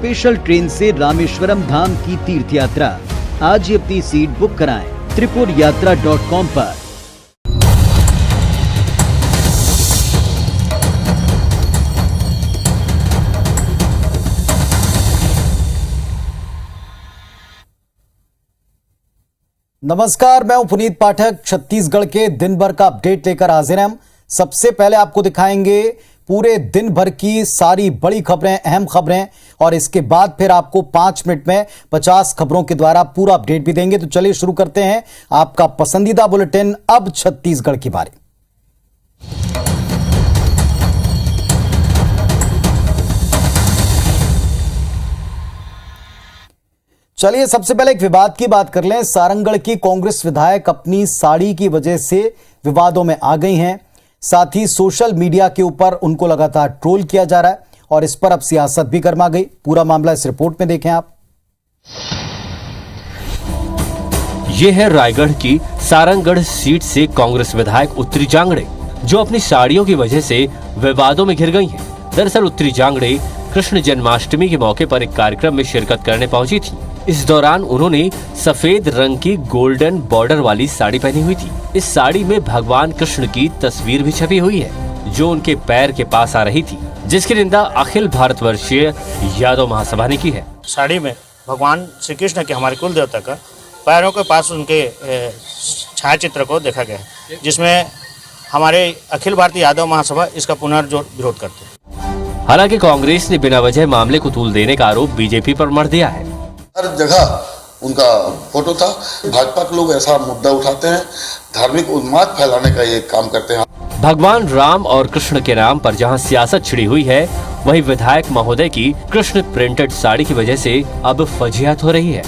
Special train से रामेश्वरम धाम की तीर्थ यात्रा। आज ही अपनी सीट बुक कराएं tripurayatra.com पर। नमस्कार, मैं हूं पुनीत पाठक। छत्तीसगढ़ के दिन भर का अपडेट लेकर हाजिर हैं हम। सबसे पहले आपको दिखाएंगे पूरे दिन भर की सारी बड़ी खबरें, अहम खबरें, और इसके बाद फिर आपको 5 मिनट में 50 खबरों के द्वारा पूरा अपडेट भी देंगे। तो चलिए शुरू करते हैं आपका पसंदीदा बुलेटिन, अब छत्तीसगढ़ की बारी। चलिए सबसे पहले एक विवाद की बात कर लें। सारंगढ़ की कांग्रेस विधायक अपनी साड़ी की वजह से विवादों में आ गई हैं। साथ ही सोशल मीडिया के ऊपर उनको लगातार ट्रोल किया जा रहा है और इस पर अब सियासत भी गर्मा गई। पूरा मामला इस रिपोर्ट में देखें आप। यह है रायगढ़ की सारंगढ़ सीट से कांग्रेस विधायक उत्तरी जांगड़े, जो अपनी साड़ियों की वजह से विवादों में घिर गई हैं। दरअसल उत्तरी जांगड़े कृष्ण जन्माष्टमी के मौके पर एक कार्यक्रम में शिरकत करने पहुंची थी। इस दौरान उन्होंने सफेद रंग की गोल्डन बॉर्डर वाली साड़ी पहनी हुई थी। इस साड़ी में भगवान कृष्ण की तस्वीर भी छपी हुई है, जो उनके पैर के पास आ रही थी, जिसकी निंदा अखिल भारतवर्षीय यादव महासभा ने की है। साड़ी में भगवान श्री कृष्ण के, हमारे कुल देवता का पैरों के पास उनके छायाचित्र को देखा गया है, जिसमें हमारे अखिल भारतीय यादव महासभा इसका पुनर्जोर विरोध करते हैं। हालांकि कांग्रेस ने बिना वजह मामले को तूल देने का आरोप बीजेपी पर मढ़ दिया है। हर जगह उनका फोटो था। भाजपा के लोग ऐसा मुद्दा उठाते हैं, धार्मिक उन्माद फैलाने का ये काम करते हैं। भगवान राम और कृष्ण के नाम पर जहां सियासत छिड़ी हुई है, वहीं विधायक महोदय की कृष्ण प्रिंटेड साड़ी की वजह से अब फजीहत हो रही है।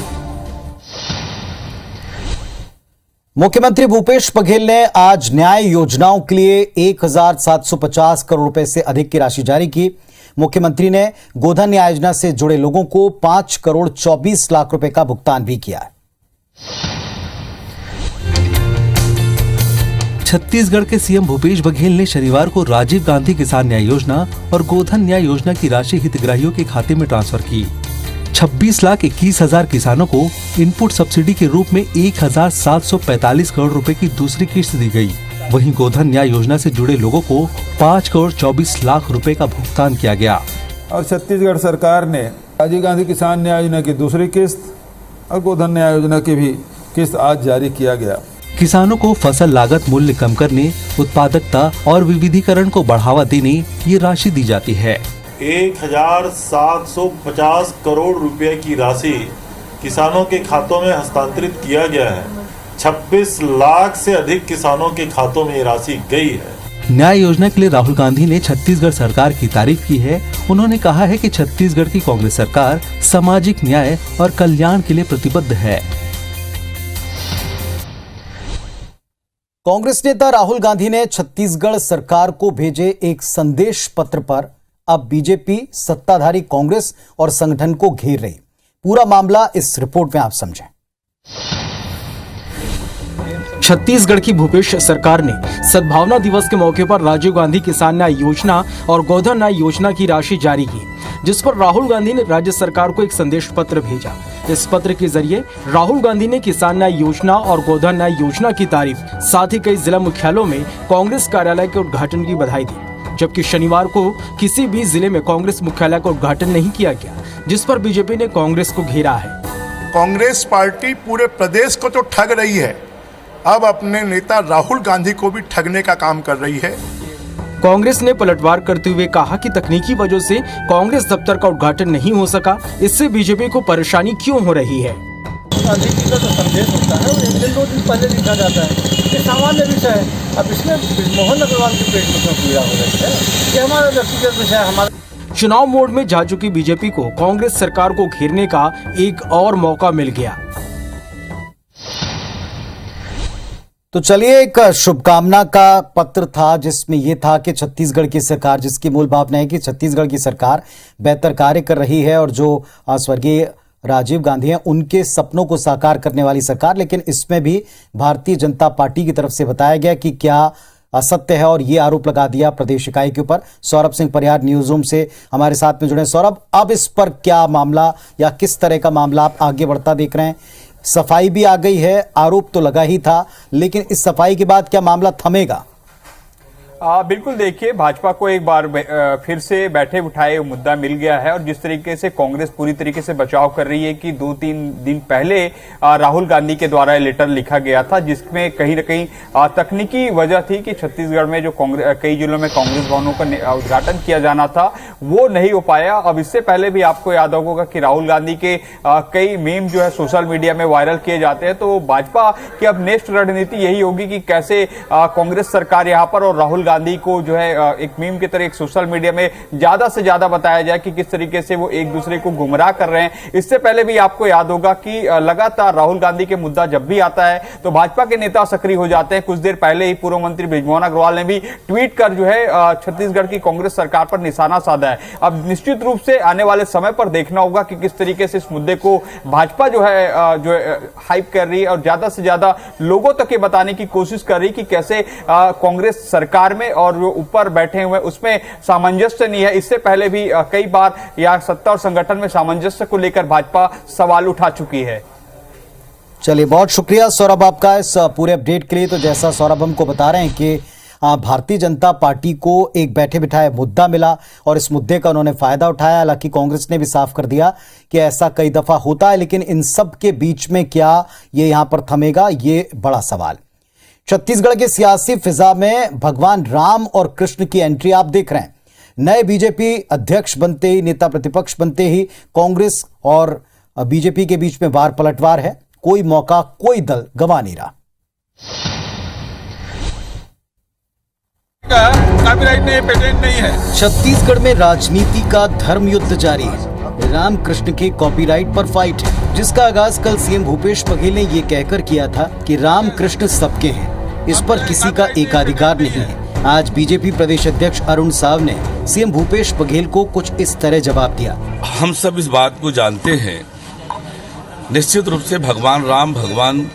मुख्यमंत्री भूपेश बघेल ने आज न्याय योजनाओं के लिए 1750 करोड़ रुपए से अधिक की राशि जारी की। मुख्यमंत्री ने गोधन न्याय योजना से जुड़े लोगों को 5 करोड़ 24 लाख रुपए का भुगतान भी किया है। छत्तीसगढ़ के सीएम भूपेश बघेल ने शनिवार को राजीव गांधी किसान न्याय योजना और गोधन न्याय योजना की राशि हितग्राहियों के खाते में ट्रांसफर की। 26,21,000 किसानों को इनपुट सब्सिडी के रूप में 1,745 करोड़ रुपए की दूसरी किस्त दी गई। वहीं गोधन न्याय योजना से जुड़े लोगों को 5 करोड़ 24 लाख रुपए का भुगतान किया गया। और छत्तीसगढ़ सरकार ने राजीव गांधी किसान न्याय योजना की दूसरी किस्त और गोधन न्याय योजना की भी किस्त आज जारी किया गया। किसानों को फसल लागत मूल्य कम करने, उत्पादकता और विविधीकरण को बढ़ावा देने ये राशि दी जाती है। 1,750 करोड़ रुपए की राशि किसानों के खातों में हस्तांतरित किया गया है। 26 लाख से अधिक किसानों के खातों में ये राशि गई है। न्याय योजना के लिए राहुल गांधी ने छत्तीसगढ़ सरकार की तारीफ की है। उन्होंने कहा है कि छत्तीसगढ़ की कांग्रेस सरकार सामाजिक न्याय और कल्याण के लिए प्रतिबद्ध है। कांग्रेस नेता राहुल गांधी ने छत्तीसगढ़ सरकार को भेजे एक संदेश पत्र पर अब बीजेपी सत्ताधारी कांग्रेस और संगठन को घेर रही। पूरा मामला इस रिपोर्ट में आप समझें। छत्तीसगढ़ की भूपेश सरकार ने सद्भावना दिवस के मौके पर राजीव गांधी किसान न्याय योजना और गोधन न्याय योजना की राशि जारी की, जिस पर राहुल गांधी ने राज्य सरकार को एक संदेश पत्र भेजा। इस पत्र के जरिए राहुल गांधी ने किसान न्याय योजना और गोधन न्याय योजना की तारीफ, साथ ही कई जिला मुख्यालयों में कांग्रेस कार्यालय के उद्घाटन की बधाई दी। जबकि शनिवार को किसी भी जिले में कांग्रेस मुख्यालय का उद्घाटन नहीं किया गया, जिस पर बीजेपी ने कांग्रेस को घेरा है। कांग्रेस पार्टी पूरे प्रदेश को तो ठग रही है, अब अपने नेता राहुल गांधी को भी ठगने का काम कर रही है। कांग्रेस ने पलटवार करते हुए कहा कि तकनीकी वजह से कांग्रेस दफ्तर का उद्घाटन नहीं हो सका, इससे बीजेपी को परेशानी क्यों हो रही है। गांधी जी का जो संदेश होता है वो 1-2 दिन पहले लिखा जाता है, ये सामान्य विषय है। अब इसमें मोहन अग्रवाल के पेट में क्यों पीड़ा हो रही है, ये हमारा व्यक्तिगत विषय है। हमारा चुनाव मोड में जा चुकी बीजेपी को कांग्रेस सरकार को घेरने का एक और मौका मिल गया। तो चलिए, एक शुभकामना का पत्र था जिसमें यह था कि छत्तीसगढ़ की सरकार, जिसकी मूल भावना है कि छत्तीसगढ़ की सरकार बेहतर कार्य कर रही है और जो स्वर्गीय राजीव गांधी हैं उनके सपनों को साकार करने वाली सरकार। लेकिन इसमें भी भारतीय जनता पार्टी की तरफ से बताया गया कि क्या असत्य है और ये आरोप लगा दिया प्रदेश इकाई के ऊपर। सौरभ सिंह परिहार न्यूज रूम से हमारे साथ में जुड़े। सौरभ, अब इस पर क्या मामला या किस तरह का मामला आप आगे बढ़ता देख रहे हैं? सफाई भी आ गई है, आरोप तो लगा ही था, लेकिन इस सफाई के बाद क्या मामला थमेगा? बिल्कुल, देखिए, भाजपा को एक बार फिर से बैठे उठाए मुद्दा मिल गया है और जिस तरीके से कांग्रेस पूरी तरीके से बचाव कर रही है कि 2-3 दिन पहले राहुल गांधी के द्वारा लेटर लिखा गया था जिसमें कहीं न कहीं तकनीकी वजह थी कि छत्तीसगढ़ में जो कई जिलों में कांग्रेस भवनों का उद्घाटन किया जाना था वो नहीं हो पाया। अब इससे पहले भी आपको याद होगा कि राहुल गांधी के कई मीम जो है सोशल मीडिया में वायरल किए जाते हैं। तो भाजपा की अब नेक्स्ट रणनीति यही होगी कि कैसे कांग्रेस सरकार यहाँ पर और राहुल गांधी को जो है एक मीम की तरह एक सोशल मीडिया में ज्यादा से ज्यादा बताया जाए कि किस तरीके से वो एक दूसरे को गुमराह कर रहे हैं। इससे पहले भी आपको याद होगा कि लगातार राहुल गांधी के मुद्दा जब भी आता है तो भाजपा के नेता सक्रिय हो जाते हैं। कुछ देर पहले ही पूर्व मंत्री बृजमोहन अग्रवाल ने भी ट्वीट कर जो है छत्तीसगढ़ की कांग्रेस सरकार पर निशाना साधा है। अब निश्चित रूप से आने वाले समय पर देखना होगा कि किस तरीके से इस मुद्दे को भाजपा जो है हाइप कर रही है और ज्यादा से ज्यादा लोगों तक ये बताने की कोशिश कर रही है कि कैसे कांग्रेस सरकार में और जो ऊपर बैठे हुए उसमें सामंजस्य नहीं है। इससे पहले भी कई बार या सत्ता और संगठन में सामंजस्य को लेकर भाजपा सवाल उठा चुकी है। चलिए, बहुत शुक्रिया सौरभ आपका इस पूरे अपडेट के लिए। तो जैसा सौरभ हमको बता रहे हैं कि भारतीय जनता पार्टी को एक बैठे बिठाए मुद्दा मिला और इस मुद्दे का उन्होंने फायदा उठाया। हालांकि कांग्रेस ने भी साफ कर दिया कि ऐसा कई दफा होता है, लेकिन इन सब के बीच में क्या ये यहां पर थमेगा, ये बड़ा सवाल। छत्तीसगढ़ के सियासी फिजा में भगवान राम और कृष्ण की एंट्री आप देख रहे हैं। नए बीजेपी अध्यक्ष बनते ही, नेता प्रतिपक्ष बनते ही कांग्रेस और बीजेपी के बीच में वार पलटवार है। कोई मौका कोई दल गंवा नहीं रहा। कॉपीराइट नहीं, पेटेंट नहीं है। छत्तीसगढ़ में राजनीति का धर्म युद्ध जारी है। राम कृष्ण के कॉपीराइट पर फाइट है, जिसका आगाज कल सीएम भूपेश बघेल ने ये कहकर किया था कि राम कृष्ण सबके हैं, इस पर किसी का एकाधिकार नहीं है। आज बीजेपी प्रदेश अध्यक्ष अरुण साव ने सीएम भूपेश बघेल को कुछ इस तरह जवाब दिया। हम सब इस बात को जानते हैं, निश्चित रूप से भगवान राम, भगवान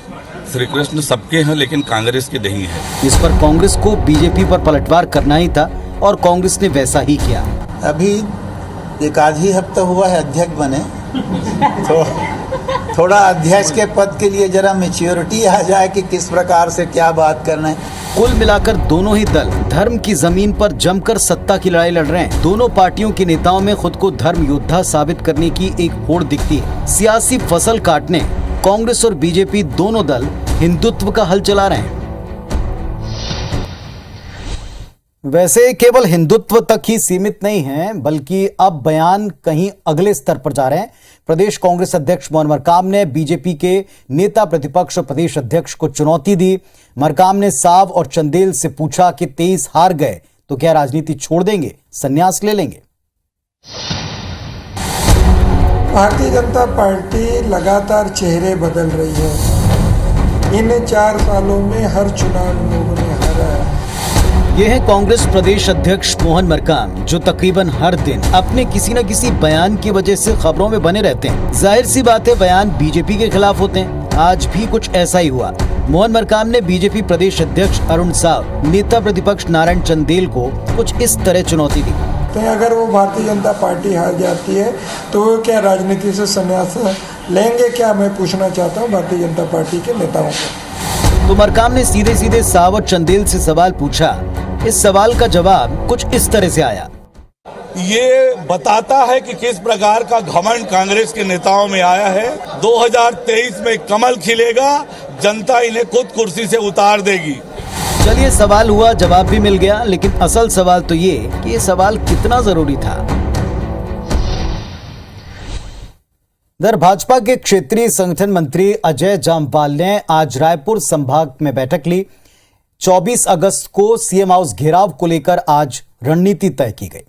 श्री कृष्ण सबके हैं, लेकिन कांग्रेस के नहीं है। इस पर कांग्रेस को बीजेपी पर पलटवार करना ही था और कांग्रेस ने वैसा ही किया। अभी एक आध ही हफ्ता हुआ है अध्यक्ष बने, तो थोड़ा अध्यक्ष के पद के लिए जरा मैच्योरिटी आ जाए कि किस प्रकार से क्या बात करना है। कुल मिलाकर दोनों ही दल धर्म की जमीन पर जमकर सत्ता की लड़ाई लड़ रहे हैं। दोनों पार्टियों के नेताओं में खुद को धर्म योद्धा साबित करने की एक होड़ दिखती है। सियासी फसल काटने कांग्रेस और बीजेपी दोनों दल हिंदुत्व का हल चला रहे हैं। वैसे केवल हिंदुत्व तक ही सीमित नहीं है, बल्कि अब बयान कहीं अगले स्तर पर जा रहे हैं। प्रदेश कांग्रेस अध्यक्ष मोहन मरकाम ने बीजेपी के नेता प्रतिपक्ष और प्रदेश अध्यक्ष को चुनौती दी। मरकाम ने साव और चंदेल से पूछा कि 23 हार गए तो क्या राजनीति छोड़ देंगे, संन्यास ले लेंगे? भारतीय जनता पार्टी लगातार चेहरे बदल रही है। इन 4 सालों में हर चुनाव लोगों ने हारा है। ये है कांग्रेस प्रदेश अध्यक्ष मोहन मरकाम, जो तकरीबन हर दिन अपने किसी न किसी बयान की वजह से खबरों में बने रहते हैं। जाहिर सी बात है, बयान बीजेपी के खिलाफ होते हैं। आज भी कुछ ऐसा ही हुआ। मोहन मरकाम ने बीजेपी प्रदेश अध्यक्ष अरुण साव, नेता प्रतिपक्ष नारायण चंदेल को कुछ इस तरह चुनौती दी। तो अगर वो भारतीय जनता पार्टी हार जाती है तो वो क्या राजनीति से संन्यास लेंगे क्या, मैं पूछना चाहता हूँ भारतीय जनता पार्टी के नेताओं को। तो मरकाम ने सीधे सीधे साव और चंदेल से सवाल पूछा। इस सवाल का जवाब कुछ इस तरह से आया। ये बताता है कि किस प्रकार का घमंड कांग्रेस के नेताओं में आया है। 2023 में कमल खिलेगा, जनता इन्हें खुद कुर्सी से उतार देगी। चलिए, सवाल हुआ, जवाब भी मिल गया, लेकिन असल सवाल तो ये कि ये सवाल कितना जरूरी था। इधर भाजपा के क्षेत्रीय संगठन मंत्री अजय जामवाल ने आज रायपुर संभाग में बैठक ली। 24 अगस्त को सीएम हाउस घेराव को लेकर आज रणनीति तय की गई।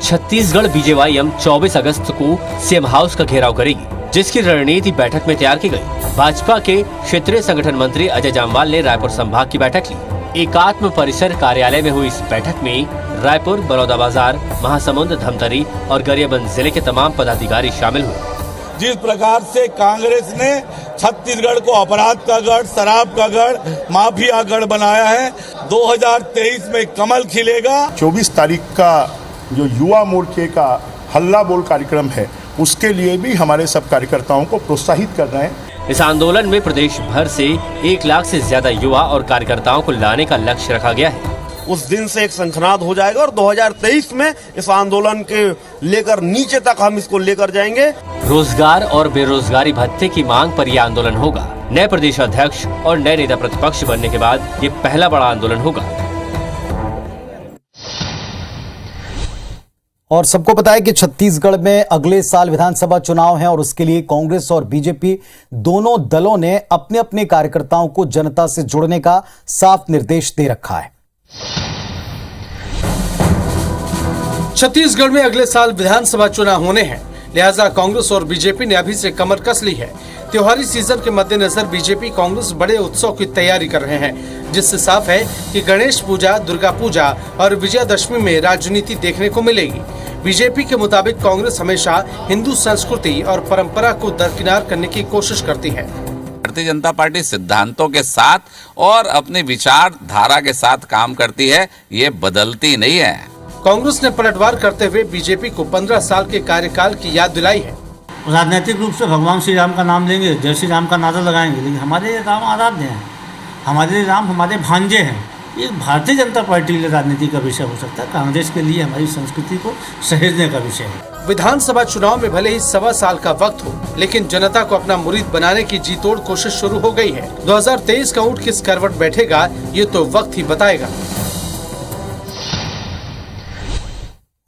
छत्तीसगढ़ बीजेवाईएम 24 अगस्त को सीएम हाउस का घेराव करेगी, जिसकी रणनीति बैठक में तैयार की गई। भाजपा के क्षेत्रीय संगठन मंत्री अजय जामवाल ने रायपुर संभाग की बैठक ली। एकात्म परिसर कार्यालय में हुई इस बैठक में रायपुर, बलौदाबाजार, महासमुंद, धमतरी और गरियाबंद जिले के तमाम पदाधिकारी शामिल हुए। जिस प्रकार से कांग्रेस ने छत्तीसगढ़ को अपराध का गढ़, शराब का गढ़, माफिया गढ़ बनाया है, 2023 में कमल खिलेगा। 24 तारीख का जो युवा मोर्चे का हल्ला बोल कार्यक्रम है, उसके लिए भी हमारे सब कार्यकर्ताओं को प्रोत्साहित कर रहे हैं। इस आंदोलन में प्रदेश भर से 1 लाख से ज्यादा युवा और कार्यकर्ताओं को लाने का लक्ष्य रखा गया है। उस दिन से एक शंखनाद हो जाएगा और 2023 में इस आंदोलन के लेकर नीचे तक हम इसको लेकर जाएंगे। रोजगार और बेरोजगारी भत्ते की मांग पर यह आंदोलन होगा। नए प्रदेश अध्यक्ष और नए नेता प्रतिपक्ष बनने के बाद ये पहला बड़ा आंदोलन होगा। और सबको पता है कि छत्तीसगढ़ में अगले साल विधानसभा चुनाव हैं और उसके लिए कांग्रेस और बीजेपी दोनों दलों ने अपने अपने कार्यकर्ताओं को जनता से जुड़ने का साफ निर्देश दे रखा है। छत्तीसगढ़ में अगले साल विधानसभा चुनाव होने हैं, लिहाजा कांग्रेस और बीजेपी ने अभी से कमर कस ली है। त्योहारी सीजन के मद्देनजर बीजेपी कांग्रेस बड़े उत्सव की तैयारी कर रहे हैं, जिससे साफ है कि गणेश पूजा, दुर्गा पूजा और विजयादशमी में राजनीति देखने को मिलेगी। बीजेपी के मुताबिक कांग्रेस हमेशा हिंदू संस्कृति और परंपरा को दरकिनार करने की कोशिश करती है। भारतीय जनता पार्टी सिद्धांतों के साथ और अपनी विचारधारा के साथ काम करती है, ये बदलती नहीं है। कांग्रेस ने पलटवार करते हुए बीजेपी को 15 साल के कार्यकाल की याद दिलाई है। राजनीतिक रूप से भगवान श्री राम का नाम लेंगे, जय श्री राम का नारा लगाएंगे, लेकिन हमारे राम आराध्य हैं, हमारे राम हमारे भांजे हैं। ये भारतीय जनता पार्टी के लिए राजनीति का विषय हो सकता है, कांग्रेस के लिए हमारी संस्कृति को सहेजने का विषय है। विधानसभा चुनाव में भले ही 1.25 साल का वक्त हो, लेकिन जनता को अपना मुरीद बनाने की जी तोड़ कोशिश शुरू हो गई है। 2023 का ऊंट किस करवट बैठेगा, ये तो वक्त ही बताएगा।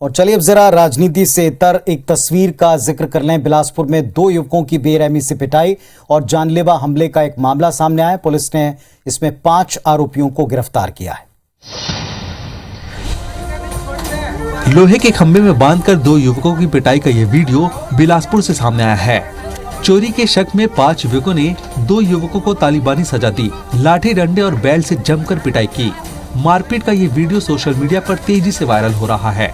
और चलिए अब जरा राजनीति से इतर एक तस्वीर का जिक्र कर लें। बिलासपुर में 2 युवकों की बेरहमी से पिटाई और जानलेवा हमले का एक मामला सामने आया। पुलिस ने इसमें 5 आरोपियों को गिरफ्तार किया है। लोहे के खंभे में बांधकर 2 युवकों की पिटाई का यह वीडियो बिलासपुर से सामने आया है। चोरी के शक में 5 युवकों ने 2 युवकों को तालिबानी सजा दी, लाठी डंडे और बैल से जमकर पिटाई की। मारपीट का ये वीडियो सोशल मीडिया पर तेजी से वायरल हो रहा है।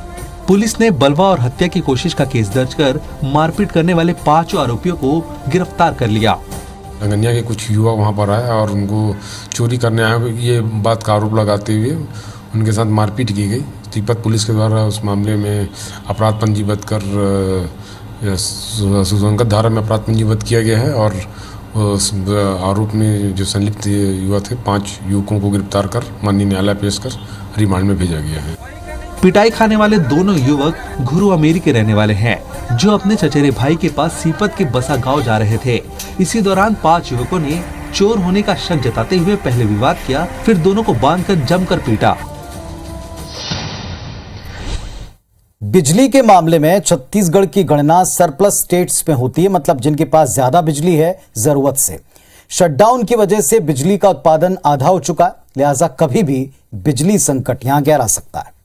पुलिस ने बलवा और हत्या की कोशिश का केस दर्ज कर मारपीट करने वाले 5 आरोपियों को गिरफ्तार कर लिया। रंगनिया के कुछ युवक वहां पर आए और उनको चोरी करने आए, ये बात का आरोप लगाते हुए उनके साथ मारपीट की गई। तिब्बत पुलिस के द्वारा उस मामले में अपराध पंजीबद्ध कर सुसंगत धारा में अपराध पंजीबद्ध किया गया है और उस आरोप में जो संलिप्त युवा थे 5 युवकों को गिरफ्तार कर माननीय न्यायालय पेश कर रिमांड में भेजा गया है। पिटाई खाने वाले दोनों युवक घुरु अमेरी के रहने वाले हैं, जो अपने चचेरे भाई के पास सीपत के बसा गांव जा रहे थे। इसी दौरान 5 युवकों ने चोर होने का शक जताते हुए पहले विवाद किया, फिर दोनों को बांधकर जमकर पीटा। बिजली के मामले में छत्तीसगढ़ की गणना सरप्लस स्टेट्स में होती है, मतलब जिनके पास ज्यादा बिजली है जरूरत से। शटडाउन की वजह से बिजली का उत्पादन आधा हो चुका है, लिहाजा कभी भी बिजली संकट यहां गहरा सकता है।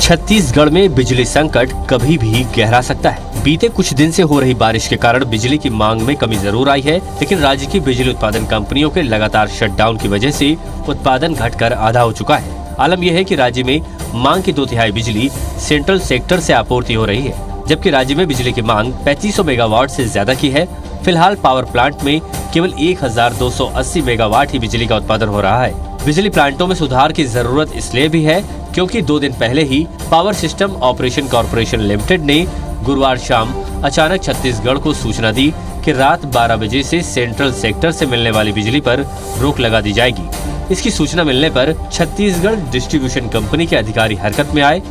छत्तीसगढ़ में बिजली संकट कभी भी गहरा सकता है। बीते कुछ दिन से हो रही बारिश के कारण बिजली की मांग में कमी जरूर आई है, लेकिन राज्य की बिजली उत्पादन कंपनियों के लगातार शटडाउन की वजह से उत्पादन घटकर आधा हो चुका है। आलम यह है कि राज्य में मांग की 2/3 बिजली सेंट्रल सेक्टर से आपूर्ति हो रही है, जबकि राज्य में बिजली की मांग 3500 मेगावाट से ज्यादा की है। फिलहाल पावर प्लांट में केवल 1280 मेगावाट ही बिजली का उत्पादन हो रहा है। बिजली प्लांटों में सुधार की जरूरत इसलिए भी है क्योंकि 2 दिन पहले ही power system operation corporation limited ने गुरुवार शाम अचानक छत्तीसगढ़ को सूचना दी कि रात 12 बजे से सेंट्रल सेक्टर से मिलने वाली बिजली पर रोक लगा दी जाएगी। इसकी सूचना मिलने पर छत्तीसगढ़ डिस्ट्रीब्यूशन कंपनी के अधिकारी हरकत में आए।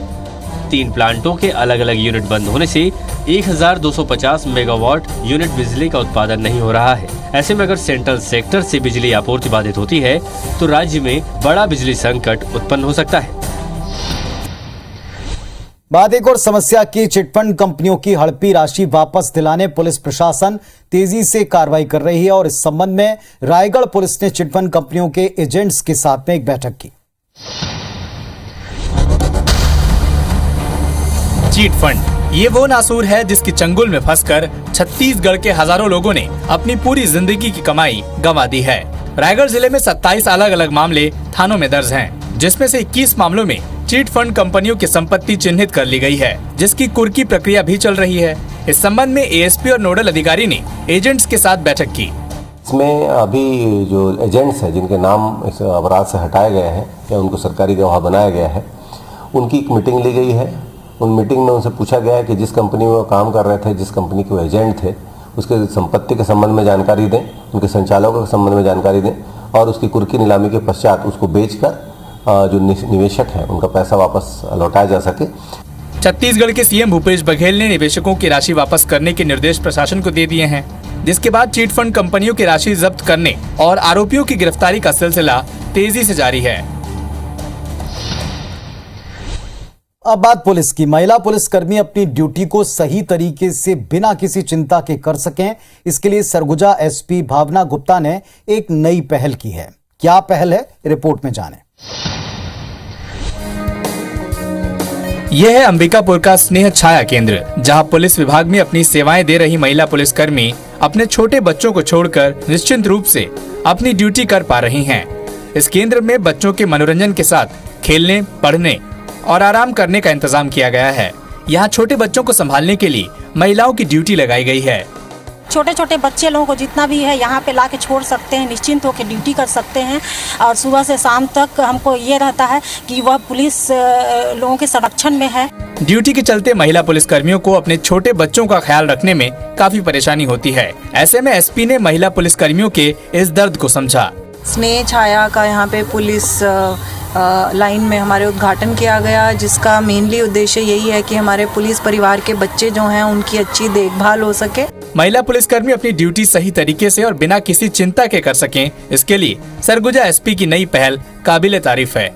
3 प्लांटों के अलग अलग यूनिट बंद होने से 1250 मेगावाट यूनिट बिजली का उत्पादन नहीं हो रहा है। ऐसे में अगर सेंट्रल सेक्टर से बिजली आपूर्ति बाधित होती है तो राज्य में बड़ा बिजली संकट उत्पन्न हो सकता है। बात एक और समस्या की, चिटफंड कंपनियों की हड़पी राशि वापस दिलाने पुलिस प्रशासन तेजी से कार्रवाई कर रही है और इस संबंध में रायगढ़ पुलिस ने चिटफंड कंपनियों के एजेंट्स के साथ में एक बैठक की। चीट फंड ये वो नासूर है जिसके चंगुल में फंसकर छत्तीसगढ़ के हजारों लोगों ने अपनी पूरी जिंदगी की कमाई गंवा दी है। रायगढ़ जिले में 27 अलग अलग मामले थानों में दर्ज हैं, जिसमें से 21 मामलों में चीट फंड कंपनियों की संपत्ति चिन्हित कर ली गई है, जिसकी कुर्की प्रक्रिया भी चल रही है। इस संबंध में एएसपी और नोडल अधिकारी ने एजेंट्स के साथ बैठक की। इसमें अभी जो एजेंट्स हैं जिनके नाम इस अपराध से हटाए गए हैं या उनको सरकारी गवाह बनाया गया है, उनकी एक मीटिंग ली गई है। उन मीटिंग में उनसे पूछा गया है कि जिस कंपनी में वो काम कर रहे थे, जिस कंपनी के वो एजेंट थे, उसके संपत्ति के संबंध में जानकारी दें, उनके संचालकों के संबंध में जानकारी दें और उसकी कुर्की नीलामी के पश्चात उसको बेचकर जो निवेशक हैं उनका पैसा वापस लौटाया जा सके। छत्तीसगढ़ के सीएम भूपेश बघेल ने निवेशकों की राशि वापस करने के निर्देश प्रशासन को दे दिए हैं, जिसके बाद चीट फंड कंपनियों की राशि जब्त करने और आरोपियों की गिरफ्तारी का सिलसिला तेजी से जारी है। अब बात पुलिस की। महिला पुलिसकर्मी अपनी ड्यूटी को सही तरीके से बिना किसी चिंता के कर सकें, इसके लिए सरगुजा एसपी भावना गुप्ता ने एक नई पहल की है। क्या पहल है, रिपोर्ट में जानें। यह है अंबिकापुर का स्नेह छाया केंद्र, जहां पुलिस विभाग में अपनी सेवाएं दे रही महिला पुलिसकर्मी अपने छोटे बच्चों को छोड़कर निश्चिंत रूप से अपनी ड्यूटी कर पा रही हैं। इस केंद्र में बच्चों के मनोरंजन के साथ खेलने, पढ़ने और आराम करने का इंतजाम किया गया है। यहाँ छोटे बच्चों को संभालने के लिए महिलाओं की ड्यूटी लगाई गई है। छोटे छोटे बच्चे लोगों को जितना भी है यहाँ पे लाके छोड़ सकते हैं, निश्चिंत होकर ड्यूटी कर सकते हैं और सुबह से शाम तक हमको ये रहता है कि वह पुलिस लोगों के संरक्षण में है। ड्यूटी के चलते महिला पुलिसकर्मियों को अपने छोटे बच्चों का ख्याल रखने में काफी परेशानी होती है। ऐसे में एसपी ने महिला पुलिसकर्मियों के इस दर्द को समझा। स्नेह छाया का यहाँ पे पुलिस लाइन में हमारे उद्घाटन किया गया, जिसका मेनली उद्देश्य यही है कि हमारे पुलिस परिवार के बच्चे जो हैं उनकी अच्छी देखभाल हो सके। महिला पुलिसकर्मी अपनी ड्यूटी सही तरीके से और बिना किसी चिंता के कर सकें, इसके लिए सरगुजा एसपी की नई पहल काबिले तारीफ है।